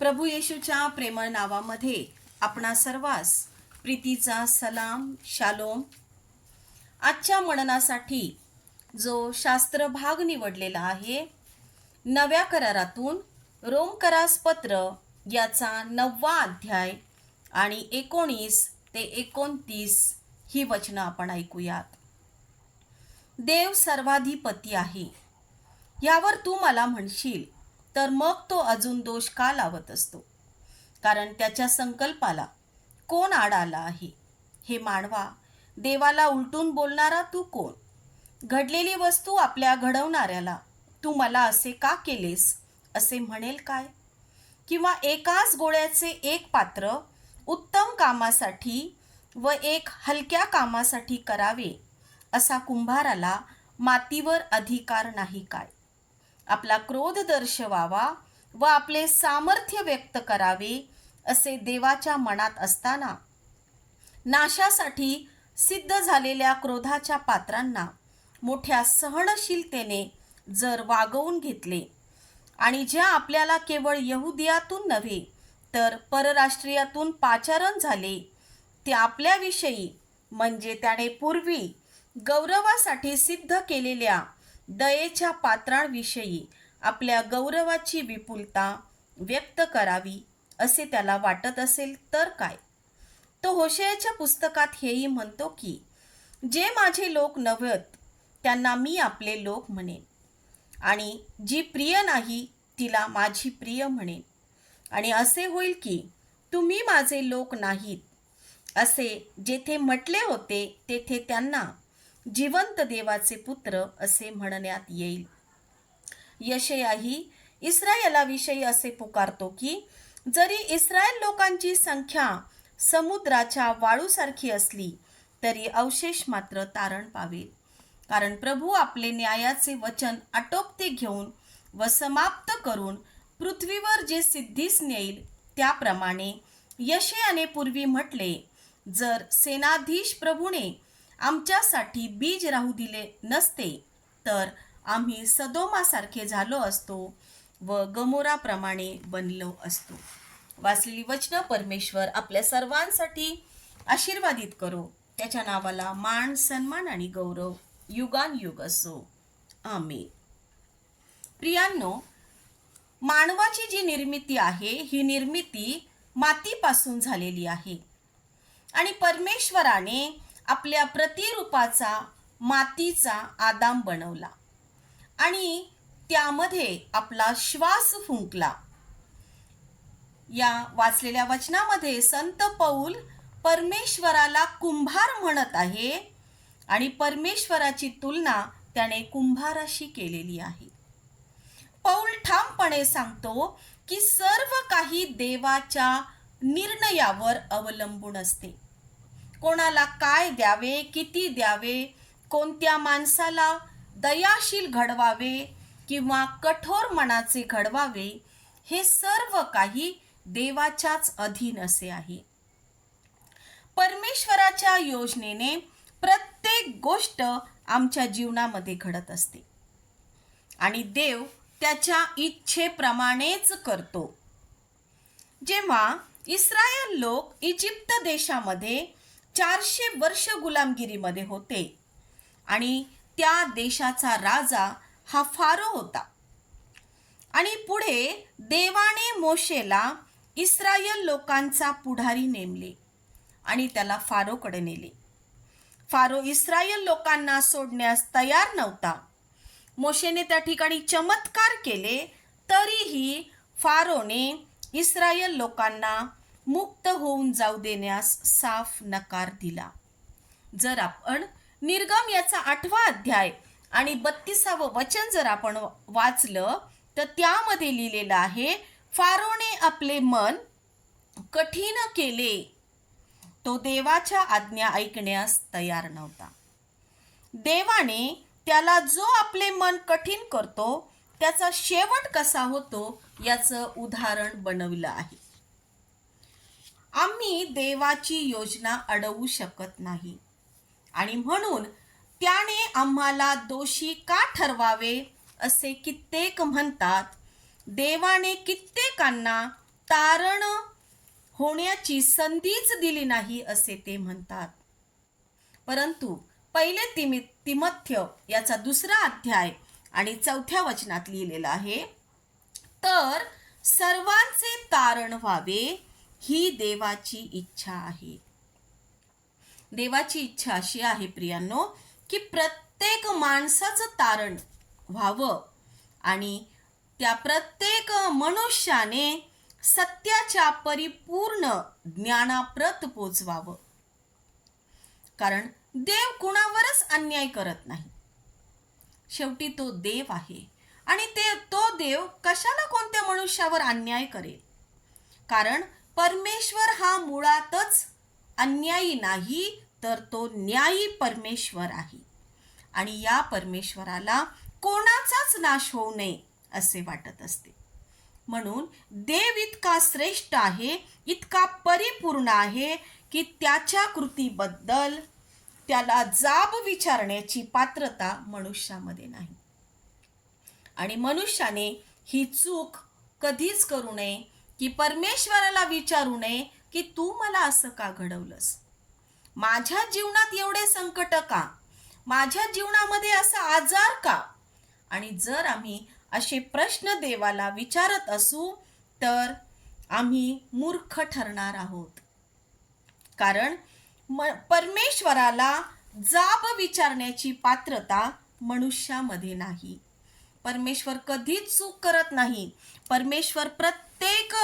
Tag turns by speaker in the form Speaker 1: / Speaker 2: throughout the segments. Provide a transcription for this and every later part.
Speaker 1: प्रभू येशूच्या प्रेमळ नावामध्ये आपणा सर्वांस प्रीतीचा सलाम शालोम। आजच्या मननासाठी जो शास्त्र भाग निवडलेला आहे, नव्या करारातून रोमकरास पत्र याचा 9वा अध्याय आणि 19 ते 29 ही वचनं आपण ऐकूयात। देव सर्वाधिपती आहे यावर तू मला म्हणशील तर मग तो अजून दोष का लावत असतो? कारण त्याच्या संकल्पाला कोण आड आला आहे? हे मानवा, देवाला उलटून बोलणारा तू कोण? घडलेली वस्तू आपल्या घडवणाऱ्याला तू मला असे का केलेस असे म्हणेल काय? किंवा एकाच गोळ्याचे एक पात्र उत्तम कामासाठी व एक हलक्या कामासाठी करावे असा कुंभाराला मातीवर अधिकार नाही काय? आपला क्रोध दर्शवावा व आपले सामर्थ्य व्यक्त करावे असे देवाच्या मनात असताना नाशासाठी सिद्ध झालेल्या क्रोधाच्या पात्रांना मोठ्या सहनशीलतेने जर वागवून घेतले आणि ज्या आपल्याला केवळ यहुदियातून नव्हे तर परराष्ट्रीयातून पाचारण झाले, ते आपल्याविषयी म्हणजे त्याने पूर्वी गौरवासाठी सिद्ध केलेल्या दयेच्या पात्रांविषयी आपल्या गौरवाची विपुलता व्यक्त करावी असे त्याला वाटत असेल तर काय? तो होशेयाच्या पुस्तकात हेही म्हणतो की जे माझे लोक नव्हत त्यांना मी आपले लोक म्हणेन, आणि जी प्रिय नाही तिला माझी प्रिय म्हणेन। आणि असे होईल की तुम्ही माझे लोक नाहीत असे जेथे म्हटले होते तेथे त्यांना जिवंत देवाचे पुत्र असे म्हणण्यात येईल। यशायाही इस्रायेलाविषयी असे पुकारतो की जरी इस्रायल लोकांची संख्या समुद्राच्या वाळूसारखी असली तरी अवशेष मात्र तारण पावेल, कारण प्रभू आपले न्यायाचे वचन आटोपते घेऊन व समाप्त करून पृथ्वीवर जे सिद्धीस नेईल त्याप्रमाणे यशायाने पूर्वी म्हटले, जर सेनाधीश प्रभूने आमच्यासाठी बीज राहू दिले नसते तर आम्ही सदोमासारखे झालो असतो व गमोराप्रमाणे बनलो असतो। वाचलेली वचनं परमेश्वर आपल्या सर्वांसाठी आशीर्वादित करो। त्याच्या नावाला मान, सन्मान आणि गौरव युगानयुग असो, आमीन। प्रियांनो, मानवाची जी निर्मिती आहे ही निर्मिती मातीपासून झालेली आहे आणि परमेश्वराने आपल्या प्रतिरूपाचा मातीचा आदाम बनवला आणि त्यामध्ये आपला श्वास फुंकला। या वाचलेल्या वचनामध्ये संत पौल परमेश्वराला कुंभार म्हणत आहे आणि परमेश्वराची तुलना त्याने कुंभाराशी केलेली आहे। पौल ठामपणे सांगतो की सर्व काही देवाच्या निर्णयावर अवलंबून असते। कोणाला काय द्यावे, किती द्यावे, कोणत्या माणसाला दयाशील घडवावे किंवा कठोर मनाचे घडवावे, हे सर्व काही देवाच्याच अधीन असे आहे। परमेश्वराच्या योजनेने प्रत्येक गोष्ट आमच्या जीवनामध्ये घडत असते आणि देव त्याच्या इच्छेप्रमाणेच करतो। जेव्हा इस्रायल लोक इजिप्त देशामध्ये 400 वर्ष गुलामगिरीमध्ये होते आणि त्या देशाचा राजा हा फारो होता, आणि पुढे देवाने मोशेला इस्रायल लोकांचा पुढारी नेमले आणि त्याला फारोकडे नेले। फारो इस्रायल लोकांना सोडण्यास तयार नव्हता। मोशेने त्या ठिकाणी चमत्कार केले तरीही फारोने इस्रायल लोकांना मुक्त होऊन जाऊ देण्यास साफ नकार दिला। जर आपण निर्गम याचा 8वा अध्याय आणि 32वे वचन जर आपण वाचलं तर त्यामध्ये लिहिलेलं आहे, फारोने आपले मन कठीण केले, तो देवाच्या आज्ञा ऐकण्यास तयार नव्हता। देवाने त्याला जो आपले मन कठीण करतो त्याचा शेवट कसा होतो याचं उदाहरण बनवलं आहे। आम्ही देवाची योजना अडवू शकत नाही आणि म्हणून त्याने आम्हाला दोषी का ठरवावे असे कित्येक म्हणतात। देवाने कित्येकांना तारण होण्याची संधीच दिली नाही असे ते म्हणतात. परंतु पहिले तिमोथेय याचा 2 अध्याय आणि 4 वचनात लिहिलेलं आहे, तर सर्वांचे तारण व्हावे ही देवाची इच्छा आहे. देवाची इच्छा अशी आहे प्रियांनो, की प्रत्येक माणसाचं तारण व्हावं आणि त्या प्रत्येक मनुष्याने सत्याच्या परिपूर्ण ज्ञानाप्रत पोचवावं. कारण देव कुणावरच अन्याय करत नाही. शेवटी तो देव आहे आणि तो देव कशाला कोणत्या मनुष्यावर अन्याय करेल. कारण परमेश्वर हा मुळातच अन्यायी नाही, तर तो न्यायी परमेश्वर आहे आणि या परमेश्वराला कोणाचाच नाश होऊ नये असे वाटत असते. म्हणून देव इतका श्रेष्ठ आहे, इतका परिपूर्ण आहे की त्याच्या कृतीबद्दल त्याला जाब विचारण्याची पात्रता मनुष्यामध्ये नाही. आणि मनुष्याने ही चूक कधीच करू नये की परमेश्वराला विचारू नये की तू मला असं का घडवलंस, माझ्या जीवनात एवढे संकट का, माझ्या जीवनामध्ये असा आजार का. आणि जर आम्ही असे प्रश्न देवाला विचारत असू तर आम्ही मूर्ख ठरणार आहोत. कारण परमेश्वराला जाब विचारण्याची पात्रता मनुष्यामध्ये नाही. परमेश्वर कधीच चूक करत नाही. परमेश्वर प्रत्येक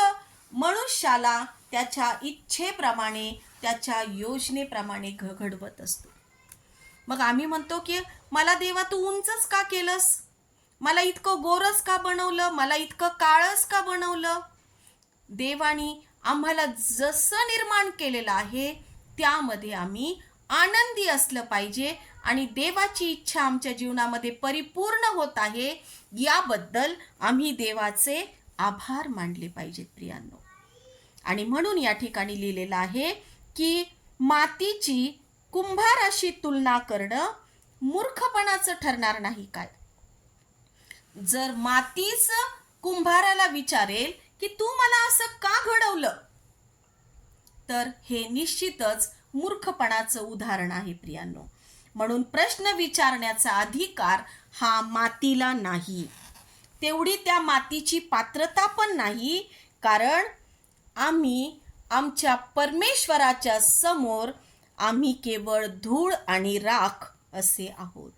Speaker 1: मनुष्याला त्याच्या इच्छेप्रमाणे, त्याच्या योजनेप्रमाणे घडवत असतो. मग आम्ही म्हणतो की मला देवा तू उंचच का केलंस, मला इतकं गोरस का बनवलं, मला इतकं काळस का बनवलं. देवाने आम्हाला जसं निर्माण केलेलं आहे त्यामध्ये आम्ही आनंदी असलं पाहिजे आणि देवाची इच्छा आमच्या जीवनामध्ये परिपूर्ण होत आहे याबद्दल आम्ही देवाचे आभार मानले पाहिजेत प्रियांनो. आणि म्हणून या ठिकाणी लिहिलेलं आहे की मातीची कुंभाराशी तुलना करणं मूर्खपणाचं ठरणार नाही काय. जर मातीच कुंभाराला विचारेल की तू मला असं का घडवलं, तर हे निश्चितच मूर्खपणाचं उदाहरण आहे प्रियांनो. म्हणून प्रश्न विचारण्याचा अधिकार हा मातीला नाही, तेवढी त्या मातीची पात्रता पण नाही. कारण आम्ही आमच्या परमेश्वराच्या समोर आम्ही केवळ धूळ आणि राख असे आहोत.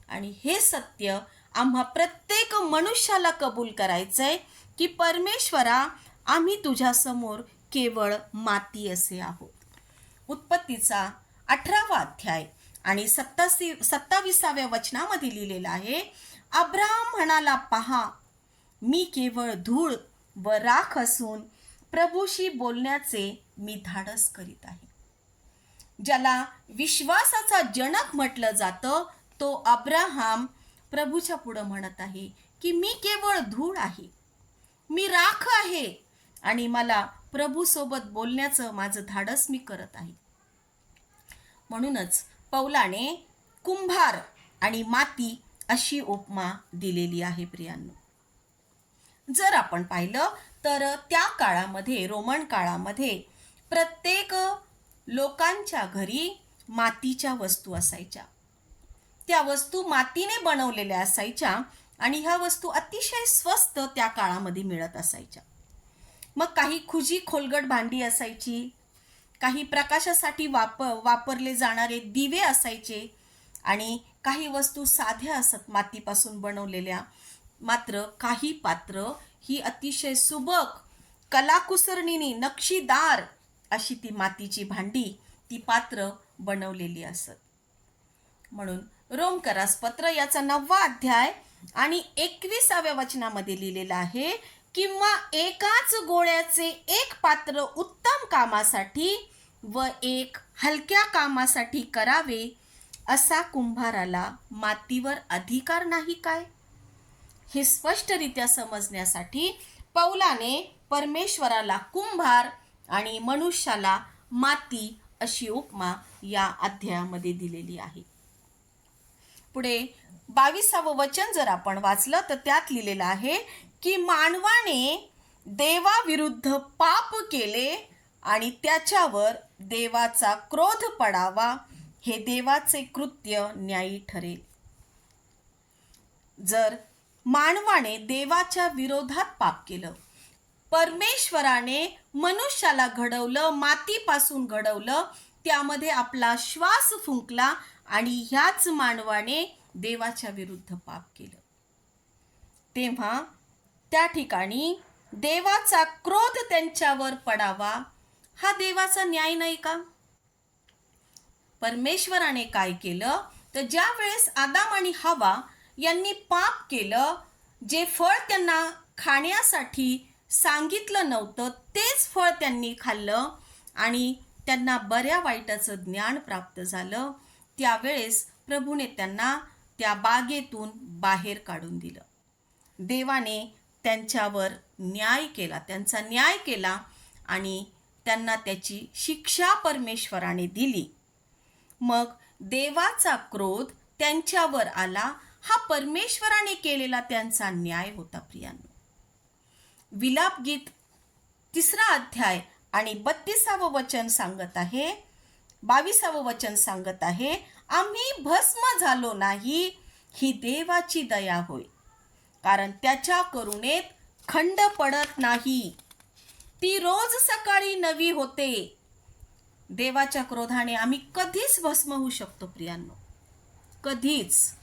Speaker 1: आणि हे सत्य आम्हा प्रत्येक मनुष्याला कबूल करायचंय की परमेश्वरा, आम्ही तुझ्या समोर केवळ माती असे आहोत. उत्पत्तीचा 18वा अध्याय आणि 27व्या वचनामध्ये लिहिलेलं आहे, अब्राहम म्हणाला, पहा मी केवळ धूळ व राख असून प्रभूशी बोलण्याचे मी धाडस करीत आहे. ज्याला विश्वासाचा जनक म्हटलं जातं तो अब्राहम प्रभूच्या पुढे म्हणत आहे की मी केवळ धूळ आहे, मी राख आहे आणि मला प्रभू सोबत बोलण्याचं माझं धाडस मी करत आहे. म्हणूनच पौलाने कुंभार आणि माती अशी उपमा दिलेली आहे प्रियांनो. जर आपण पाहिलं तर त्या काळामध्ये, रोमन काळामध्ये प्रत्येक लोकांच्या घरी मातीच्या वस्तू असायच्या. त्या वस्तू मातीने बनवलेल्या असायच्या आणि ह्या वस्तू अतिशय स्वस्त त्या काळामध्ये मिळत असायच्या. मग काही खुजी खोलगट भांडी असायची, काही प्रकाशासाठी वापरले जाणारे दिवे असायचे आणि काही वस्तू साध्या असत मातीपासून बनवलेल्या. मात्र काही पात्र ही अतिशय सुबक कलाकुसरणीने नक्षीदार अशी ती मातीची भांडी, ती पात्र बनवलेली असत. म्हणून रोमकरास पत्र याचा 9वा अध्याय आणि 21व्या वचनामध्ये लिहिलेलं आहे, किंवा एकाच गोळ्याचे एक पात्र उत्तम कामासाठी व एक हलक्या कामासाठी करावे, असा कुंभाराला मातीवर अधिकार नाही काय. हे स्पष्टरित्या समजण्यासाठी पौलाने परमेश्वराला कुंभार आणि मनुष्याला माती अशी उपमा या अध्यायामध्ये दिलेली आहे. पुढे 22वं वचन जर आपण वाचलं तर त्यात लिहिलेलं आहे की मानवाने देवाविरुद्ध पाप केले आणि त्याच्यावर देवाचा क्रोध पडावा, हे देवाचे कृत्य न्यायी ठरेल. जर मानवाने देवाच्या विरोधात पाप केलं, परमेश्वराने मनुष्याला घडवलं, मातीपासून घडवलं, त्यामध्ये आपला श्वास फुंकला आणि ह्याच मानवाने देवाच्या विरुद्ध पाप केलं, तेव्हा त्या ठिकाणी देवाचा क्रोध त्यांच्यावर पडावा, हा देवाचा न्याय नाही का? परमेश्वराने काय केलं तर ज्या वेळेस आदाम आणि हवा यांनी पाप केलं, जे फळ त्यांना खाण्यासाठी सांगितलं नव्हतं तेच फळ त्यांनी खाल्लं आणि त्यांना बऱ्या वाईटाचं ज्ञान प्राप्त झालं, त्यावेळेस प्रभूने त्यांना त्या बागेतून बाहेर काढून दिलं. देवाने त्यांच्यावर न्याय केला, त्यांचा न्याय केला आणि त्यांना त्याची शिक्षा परमेश्वराने दिली. मग देवाचा क्रोध त्यांच्यावर आला, हा परमेश्वराने केलेला त्यांचा न्याय होता. प्रियांनो, विलाप गीत 3 अध्याय आणि 32 वचन सांगत आहे, 22 वचन सांगत आहे, आम्ही भस्म झालो नाही, ही देवाची दया होय, कारण त्याच्या करुणेत खंड पडत नाही, ती रोज सकाळी नवी होते. देवाच्या क्रोधाने आम्ही कधीच भस्म होऊ शकतो प्रियांनो, कधीच.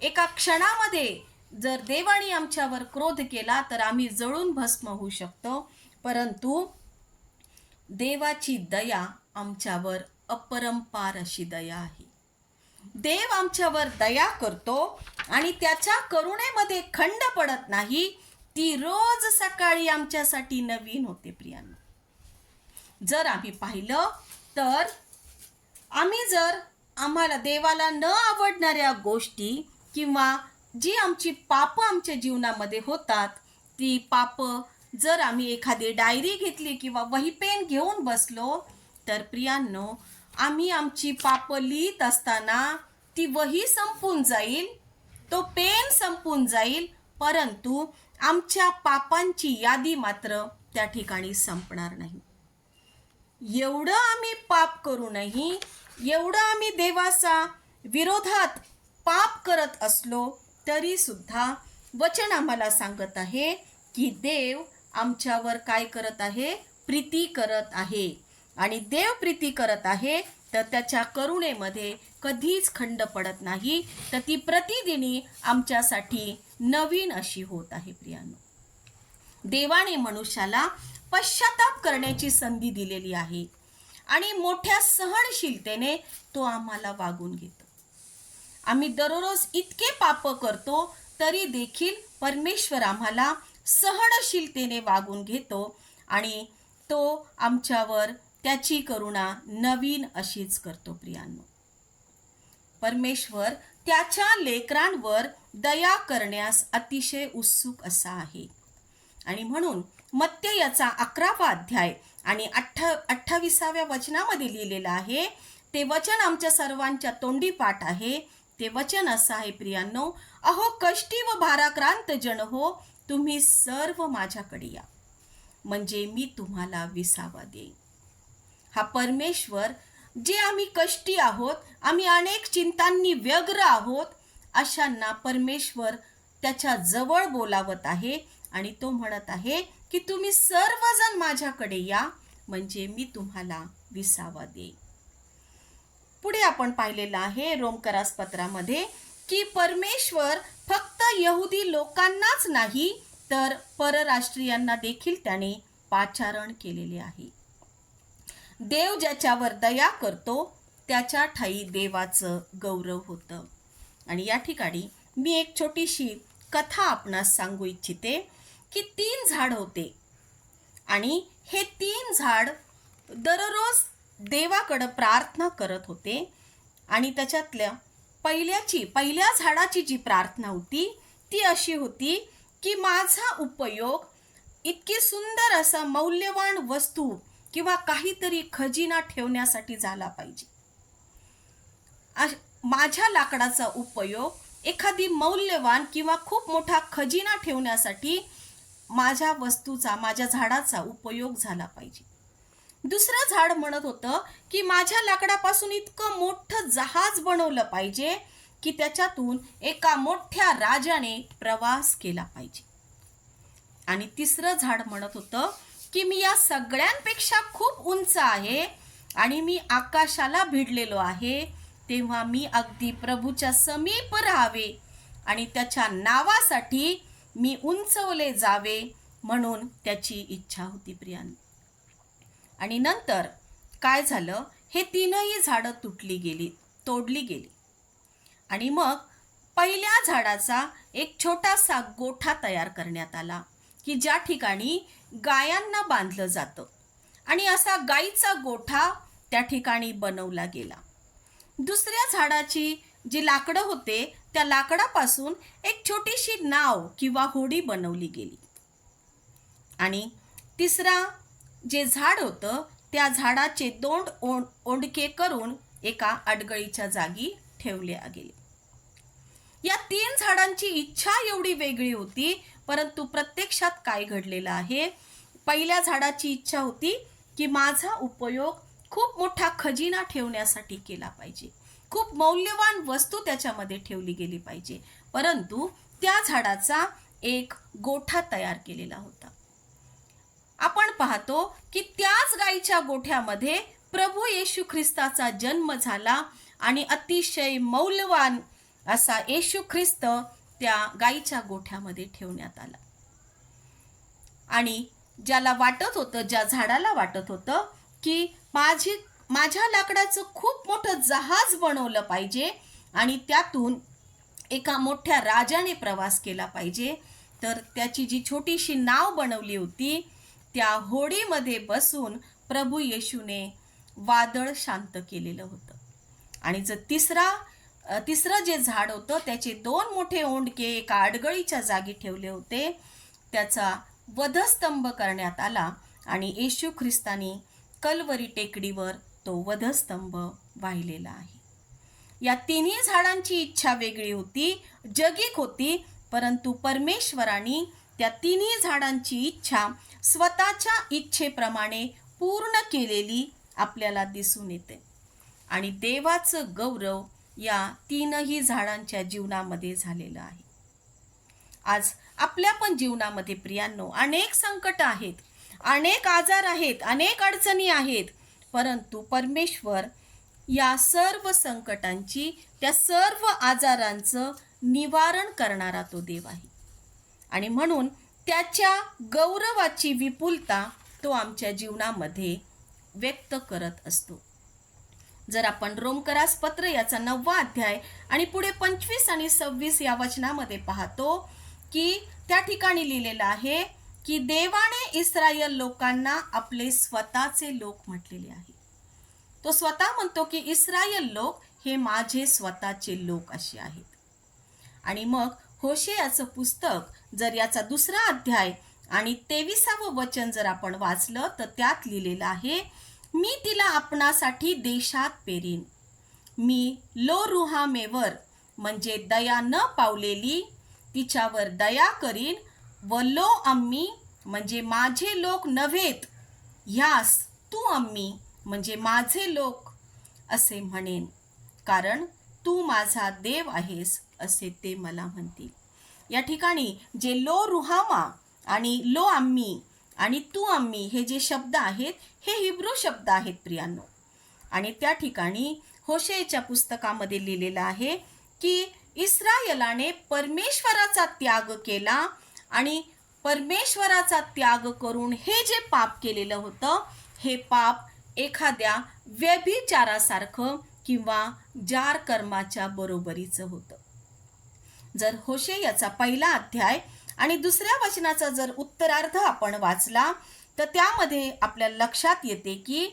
Speaker 1: एका क्षणामध्ये जर देवाने आमच्यावर क्रोध केला तर आम्ही जळून भस्म होऊ शकतो, परंतु देवाची दया आमच्यावर अपरंपार अशी दया आहे. देव आमच्यावर दया करतो आणि त्याच्या करुणेमध्ये खंड पडत नाही, ती रोज सकाळी आमच्यासाठी नवीन होते. प्रियांनो, जर आम्ही पाहिलं तर आम्हाला देवाला न आवडणाऱ्या गोष्टी किंवा जी आमची पाप आमच्या जीवनामध्ये होतात, ती पाप जर आम्ही एखादी डायरी घेतली किंवा वही पेन घेऊन बसलो तर प्रियांनो, आम्ही आमची पाप लिहित असताना ती वही संपून जाईल, तो पेन संपून जाईल, परंतु आमच्या पापांची यादी मात्र त्या ठिकाणी संपणार नाही. एवढं आम्ही पाप करूनही, एवढं आम्ही देवाचा विरोधात पाप करत असलो तरी सुद्धा वचन आम्हाला सांगत आहे की देव आमच्यावर काय करत आहे? प्रीती करत आहे. आणि देव प्रीती करत आहे तर त्याच्या करुणेमध्ये कधीच खंड पडत नाही, तर ती प्रतिदिनी आमच्यासाठी नवीन अशी होत आहे. प्रियांनो, देवाने मनुष्याला पश्चाताप करण्याची संधी दिलेली आहे आणि मोठ्या सहनशीलतेने तो आम्हाला वागून घेतो. आम्ही दररोज इतके पाप करतो तरी देखील परमेश्वर आम्हाला सहनशीलतेने वागून घेतो आणि तो आमच्यावर त्याची करुणा नवीन अशीच करतो. प्रियांनो, परमेश्वर त्याच्या लेकरांवर दया करण्यास अतिशय उत्सुक असा आहे आणि म्हणून मत्तेयाचा 11वा अध्याय आणि 28व्या वचनामध्ये लिहिलेलं आहे, ते वचन आमच्या सर्वांच्या तोंडी पाठ आहे. ते वचन असं आहे, प्रियांनो, अहो कष्टी व भाराक्रांत जन हो, तुम्ही सर्व माझ्याकडे या, म्हणजे मी तुम्हाला विसावा देईन. हा परमेश्वर, जे आम्ही कष्टी आहोत, आम्ही अनेक चिंतांनी व्यग्र आहोत, अशांना परमेश्वर त्याच्या जवळ बोलावत आहे आणि तो म्हणत आहे की तुम्ही सर्वजण माझ्याकडे या, म्हणजे मी तुम्हाला विसावा देईन. पुढे आपण पाहिलेलं आहे रोमकरास पत्रामध्ये की परमेश्वर फक्त यहुदी लोकांनाच नाही तर परराष्ट्रीयांना देखील त्याने पाचारण केलेले आहे. देव ज्याच्यावर दया करतो त्याच्या ठाई देवाचं गौरव होतं. आणि या ठिकाणी मी एक छोटीशी कथा आपणास सांगू इच्छिते की 3 झाड होते आणि हे 3 झाड दररोज देवाकडे प्रार्थना करत होते आणि त्याच्यातल्या पहिल्या झाडाची जी प्रार्थना होती ती अशी होती की माझा उपयोग इतकी सुंदर असा मौल्यवान वस्तू किंवा काहीतरी खजिना ठेवण्यासाठी झाला पाहिजे. माझ्या लाकडाचा उपयोग एखादी मौल्यवान किंवा खूप मोठा खजिना ठेवण्यासाठी माझ्या वस्तूचा, माझ्या झाडाचा उपयोग झाला पाहिजे. दुसरं झाड म्हणत होतं की माझ्या लाकडापासून इतकं मोठं जहाज बनवलं पाहिजे की त्याच्यातून एका मोठ्या राजाने प्रवास केला पाहिजे. आणि तिसरं झाड म्हणत होतं की मी या सगळ्यांपेक्षा खूप उंच आहे आणि मी आकाशाला भिडलेलो आहे, तेव्हा मी अगदी प्रभूच्या समीप राहावे आणि त्याच्या नावासाठी मी उंचवले जावे म्हणून त्याची इच्छा होती प्रियांनो. आणि नंतर काय झालं, हे तीनही झाडं तोडली गेली. आणि मग पहिल्या झाडाचा एक छोटासा गोठा तयार करण्यात आला की ज्या ठिकाणी गायांना बांधलं जातं, आणि असा गाईचा गोठा त्या ठिकाणी बनवला गेला. दुसऱ्या झाडाची जी लाकडं होते त्या लाकडापासून एक छोटीशी नाव किंवा होडी बनवली गेली. आणि तिसरा जे झाड होतं त्या झाडाचे दोन ओंडके करून एका अडगळीच्या जागी ठेवले गेले. या तीन झाडांची इच्छा एवढी वेगळी होती, परंतु प्रत्यक्षात काय घडलेलं आहे, पहिल्या झाडाची इच्छा होती की माझा उपयोग खूप मोठा खजिना ठेवण्यासाठी केला पाहिजे, खूप मौल्यवान वस्तू त्याच्यामध्ये ठेवली गेली पाहिजे, परंतु त्या झाडाचा एक गोठा तयार केलेला होता. आपण पाहतो की त्याच गाईच्या गोठ्यामध्ये प्रभू येशू ख्रिस्ताचा जन्म झाला आणि अतिशय मौल्यवान असा येशू ख्रिस्त त्या गाईच्या गोठ्यामध्ये ठेवण्यात आला. आणि ज्या झाडाला वाटत होतं की माझ्या लाकडाचं खूप मोठं जहाज बनवलं पाहिजे आणि त्यातून एका मोठ्या राजाने प्रवास केला पाहिजे, तर त्याची जी छोटीशी नाव बनवली होती त्या होडीमध्ये बसून प्रभू येशूने वादळ शांत केलेलं होतं. आणि तिसरं जे झाड होतं त्याचे दोन मोठे ओंडके एका अडगळीच्या जागी ठेवले होते, त्याचा वधस्तंभ करण्यात आला आणि येशू ख्रिस्तानी कल्वरी टेकडीवर तो वधस्तंभ वाहिलेला आहे. या तिन्ही झाडांची इच्छा वेगळी होती, जगिक होती, परंतु परमेश्वराने त्या तिन्ही झाडांची इच्छा स्वतःच्या इच्छेप्रमाणे पूर्ण केलेली आपल्याला दिसून येते. आणि देवाचं गौरव या तीनही झाडांच्या जीवनामध्ये झालेलं आहे. आज आपल्या पण जीवनामध्ये प्रियांनो अनेक संकट आहेत, अनेक आजार आहेत, अनेक अडचणी आहेत, परंतु परमेश्वर या सर्व संकटांची, त्या सर्व आजारांचं निवारण करणारा तो देव आहे. आणि म्हणून त्याच्या गौरवाची विपुलता तो आमच्या जीवनामध्ये व्यक्त करत असतो. जर आपण रोमकरास पत्र याचा 9वा अध्याय आणि पुढे 25 आणि 26 या वचनामध्ये पाहतो की त्या ठिकाणी लिहिलेलं आहे की देवाने इस्रायल लोकांना आपले स्वतःचे लोक म्हटलेले आहे. तो स्वतः म्हणतो की इस्रायल लोक हे माझे स्वतःचे लोक असे आहेत. आणि मग होशेयाचं पुस्तक जर याचा 2रा अध्याय आणि 23वे वचन जर आपण वाचलं तर त्यात लिहिलेलं आहे, मी तिला आपणासाठी देशात पेरीन, मी लो रुहामेवर म्हणजे दया न पावलेली तिच्यावर दया करीन व लो अम्मी म्हणजे माझे लोक नव्हेत ह्यास तू अम्मी म्हणजे माझे लोक असे म्हणेन, कारण तू माझा देव आहेस असे ते मला म्हणतील. या ठिकाणी जे लो रुहामा आणि लो अम्मी आणि तू अम्मी हे जे शब्द आहेत हे हिब्रू शब्द आहेत प्रियांनो. आणि त्या ठिकाणी होशेयाच्या पुस्तकामध्ये लिहिलेलं आहे की इस्रायलाने परमेश्वराचा त्याग केला आणि परमेश्वराचा त्याग करून हे जे पाप केलेलं होतं हे पाप एखाद्या व्यभिचारासारखं किंवा जार कर्माच्या बरोबरीचं होतं. जर होशेयाचा 1 अध्याय आणि 2ऱ्या वचनाचा जर उत्तरार्ध आपण वाचला तर त्यामध्ये आपल्या लक्षात येते की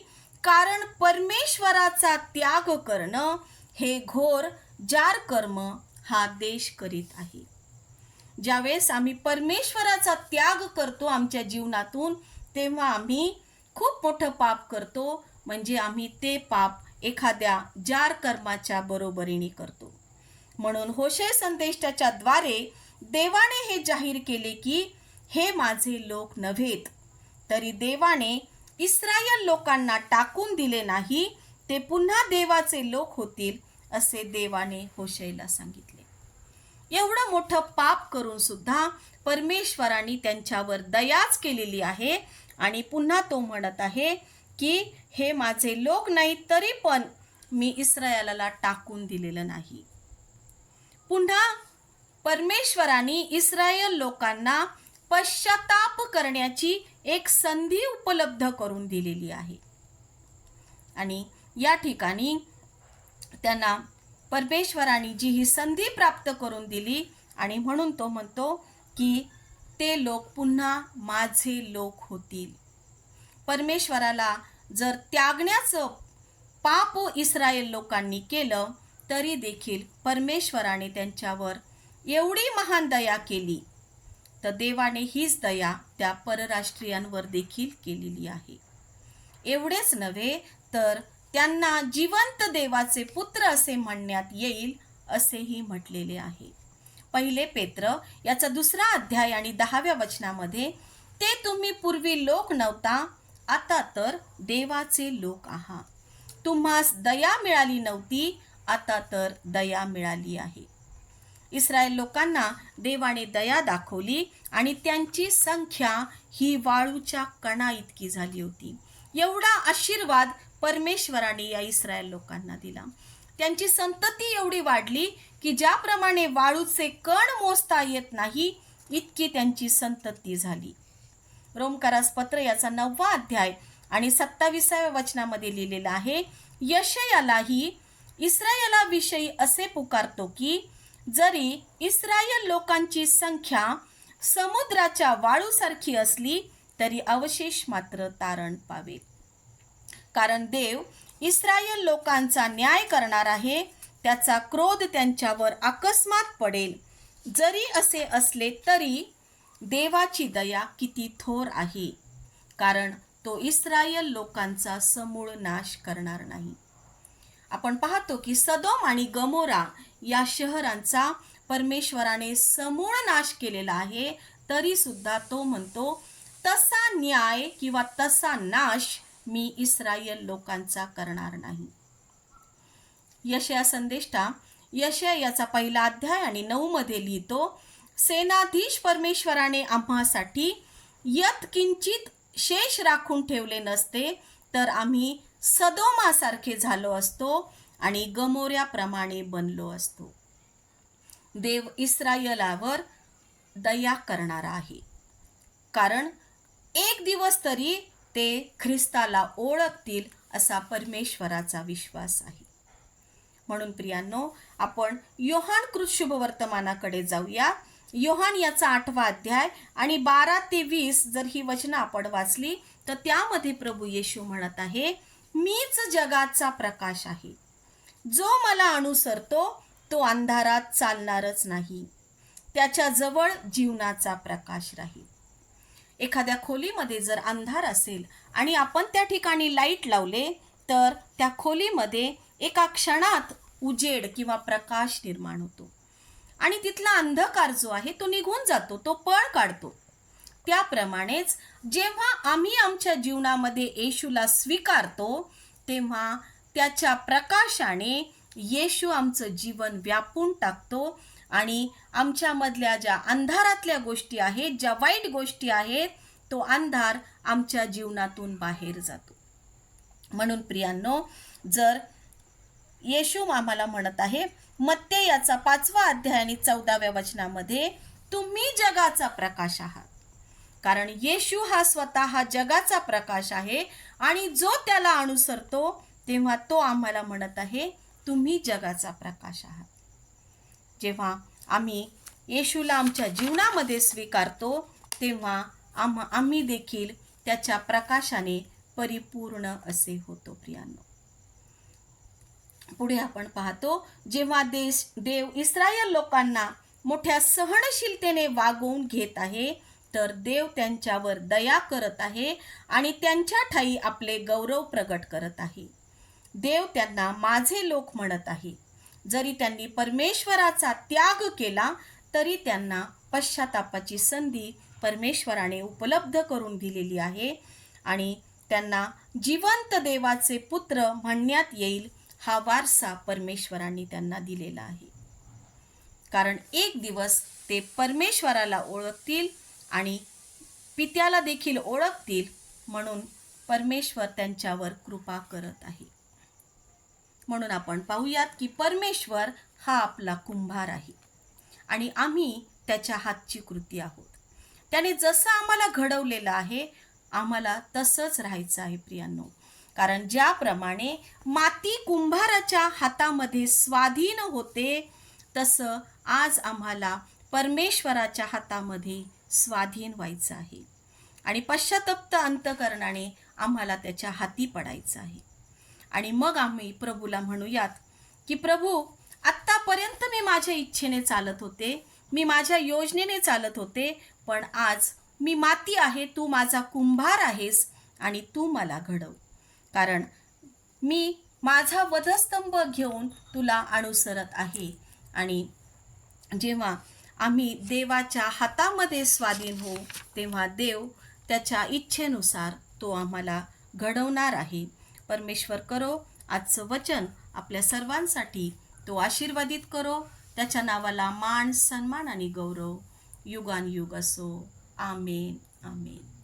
Speaker 1: कारण परमेश्वराचा त्याग करणं हे घोर जार कर्म हा देश करीत आहे. ज्यावेळेस आम्ही परमेश्वराचा त्याग करतो आमच्या जीवनातून तेव्हा आम्ही खूप मोठं पाप करतो, म्हणजे आम्ही ते पाप एखाद्या जार कर्माच्या बरोबरीने करतो. म्हणून होशे संदेष्टाच्या द्वारे देवाने हे जाहीर केले की हे माझे लोक नव्हेत, तरी देवाने इस्रायल लोकांना टाकून दिले नाही, ते पुन्हा देवाचे लोक होतील, असे देवाने होशेला सांगितले. एवढं मोठं पाप करून सुद्धा परमेश्वराने त्यांच्यावर दयाच केलेली आहे आणि पुन्हा तो म्हणत आहे की हे माझे लोक नाही, तरी पण मी इस्रायलाला टाकून दिलेलं नाही. पुन्हा परमेश्वराने इस्रायल लोकांना पश्चाताप करण्याची एक संधी उपलब्ध करून दिलेली आहे आणि या ठिकाणी त्यांना परमेश्वराने जी ही संधी प्राप्त करून दिली आणि म्हणून तो म्हणतो की ते लोक पुन्हा माझे लोक होतील. परमेश्वराला जर त्यागण्याचं पाप इस्रायल लोकांनी केलं तरी देखील परमेश्वराने त्यांच्यावर एवढी महान दया केली, तर देवाने हीच दया त्या परराष्ट्रीयांवर देखील केलेली आहे. एवढेच नव्हे तर त्यांना जिवंत देवाचे पुत्र असे म्हणण्यात येईल असेही म्हटलेले आहे. पहिले पेत्र याचा 2 अध्याय आणि 10व्या वचनामध्ये, ते तुम्ही पूर्वी लोक नव्हता, आता तर देवाचे लोक आहात. तुम्हास दया मिळाली नव्हती, आता तर दया मिळाली आहे. इस्रायल लोकांना देवाने दया दाखवली आणि त्यांची संख्या ही वाळूच्या कणा इतकी झाली होती. एवढा आशीर्वाद परमेश्वराने या इस्रायल लोकांना दिला. त्यांची संतती एवढी वाढली की ज्याप्रमाणे वाळूचे कण मोजता येत नाही इतकी त्यांची संतती झाली. रोमकरास पत्र याचा 9वा अध्याय आणि 27व्या वचनामध्ये लिहिलेला आहे, यशायालाही इस्रायलाविषयी असे पुकारतो की जरी इस्रायल लोकांची संख्या समुद्राच्या वाळूसारखी असली तरी अवशेष मात्र तारण पावेल. कारण देव इस्रायल लोकांचा न्याय करणार आहे, त्याचा क्रोध त्यांच्यावर अकस्मात पडेल. जरी असे असले तरी देवाची दया किती थोर आहे, कारण तो इस्रायल लोकांचा समूळ नाश करणार नाही. आपण पाहतो की सदोम आणि गमोरा या शहरांचा परमेश्वराने समूळ नाश केलेला आहे, तरी सुद्धा तो म्हणतो तसा न्याय किंवा तसा नाश मी इस्रायल लोकांचा करणार नाही. यशया संदेष्टा यशया याचा 1 अध्याय आणि 9 मध्ये लिहितो, सेनाधीश परमेश्वराने आम्हासाठी यत्किंचित शेष राखून ठेवले नसते तर आम्ही सदोमासारखे झालो असतो आणि गमोऱ्याप्रमाणे बनलो असतो. देव इस्रायलावर दया करणारा आहे, कारण एक दिवस तरी ते ख्रिस्ताला ओळखतील असा परमेश्वराचा विश्वास आहे. म्हणून प्रियांनो, आपण योहान कृत शुभवर्तमानाकडे जाऊया. योहान याचा 8वा अध्याय आणि 12 ते 20 जर ही वचनं आपण वाचली तर त्यामध्ये प्रभू येशू म्हणत आहे, मीच जगाचा प्रकाश आहे. जो मला अनुसरतो तो अंधारात चालणारच नाही, त्याच्या जवळ जीवनाचा प्रकाश राहील. एखाद्या खोलीमध्ये जर अंधार असेल आणि आपण त्या ठिकाणी लाईट लावले तर त्या खोलीमध्ये एका क्षणात उजेड किंवा प्रकाश निर्माण होतो आणि तिथला अंधकार जो आहे तो निघून जातो, तो पळ काढतो. त्याप्रमाणेच जेव्हा आम्ही आमच्या जीवनामध्ये येशूला स्वीकारतो तेव्हा त्याच्या प्रकाशाने येशू आमचं जीवन व्यापून टाकतो आणि आमच्यामधल्या ज्या अंधारातल्या गोष्टी आहेत, ज्या वाईट गोष्टी आहेत, तो अंधार आमच्या जीवनातून बाहेर जातो. म्हणून प्रियांनो, जर येशू आम्हाला म्हणत आहे मत्ते याचा 5वा अध्याय आणि 14व्या वचनामध्ये, तुम्ही जगाचा प्रकाश आहात. कारण येशू हा स्वतः जगाचा प्रकाश आहे आणि जो त्याला अनुसरतो तेव्हा तो आम्हाला म्हणत आहे तुम्ही जगाचा प्रकाश आहात. जेव्हा आम्ही येशूला आमच्या जीवनामध्ये स्वीकारतो तेव्हा आम्ही देखील त्याच्या प्रकाशाने परिपूर्ण असे होतो. प्रियांनो, पुढे आपण पाहतो, जेव्हा देव इस्रायल लोकांना मोठ्या सहनशीलतेने वागवून घेत आहे तर देव त्यांच्यावर दया करत आहे आणि त्यांच्या ठाई आपले गौरव प्रगट करत आहे. देव त्यांना माझे लोक म्हणत आहे. जरी त्यांनी परमेश्वराचा त्याग केला तरी त्यांना पश्चातापाची संधी परमेश्वराने उपलब्ध करून दिलेली आहे आणि त्यांना जिवंत देवाचे पुत्र म्हणण्यात येईल हा वारसा परमेश्वराने त्यांना दिलेला आहे. कारण एक दिवस ते परमेश्वराला ओळखतील आणि पित्याला देखील ओळखतील, म्हणून परमेश्वर त्यांच्यावर कृपा करत आहे. म्हणून आपण पाहूयात की परमेश्वर हा आपला कुंभार आहे आणि आम्ही त्याच्या हातची कृती आहोत. त्याने जसं आम्हाला घडवलेलं आहे आम्हाला तसंच राहायचं आहे प्रियांनो. कारण ज्याप्रमाणे माती कुंभाराच्या हातामध्ये स्वाधीन होते तसं आज आम्हाला परमेश्वराच्या हातामध्ये स्वाधीन व्हायचं आहे आणि पश्चात्तप्त अंतःकरणाने आम्हाला त्याच्या हाती पडायचं आहे. आणि मग आम्ही प्रभूला म्हणूयात की प्रभू, आत्तापर्यंत मी माझ्या इच्छेने चालत होते, मी माझ्या योजनेने चालत होते, पण आज मी माती आहे, तू माझा कुंभार आहेस आणि तू मला घडव. कारण मी माझा वधस्तंभ घेऊन तुला अनुसरत आहे. आणि जेव्हा आम्ही देवाच्या हातामध्ये स्वाधीन होऊ तेव्हा देव त्याच्या इच्छेनुसार तो आम्हाला घडवणार आहे. परमेश्वर करो आजचं वचन आपल्या सर्वांसाठी तो आशीर्वादित करो. त्याच्या नावाला मान, सन्मान आणि गौरव युगानुयुग असो. आमेन, आमेन.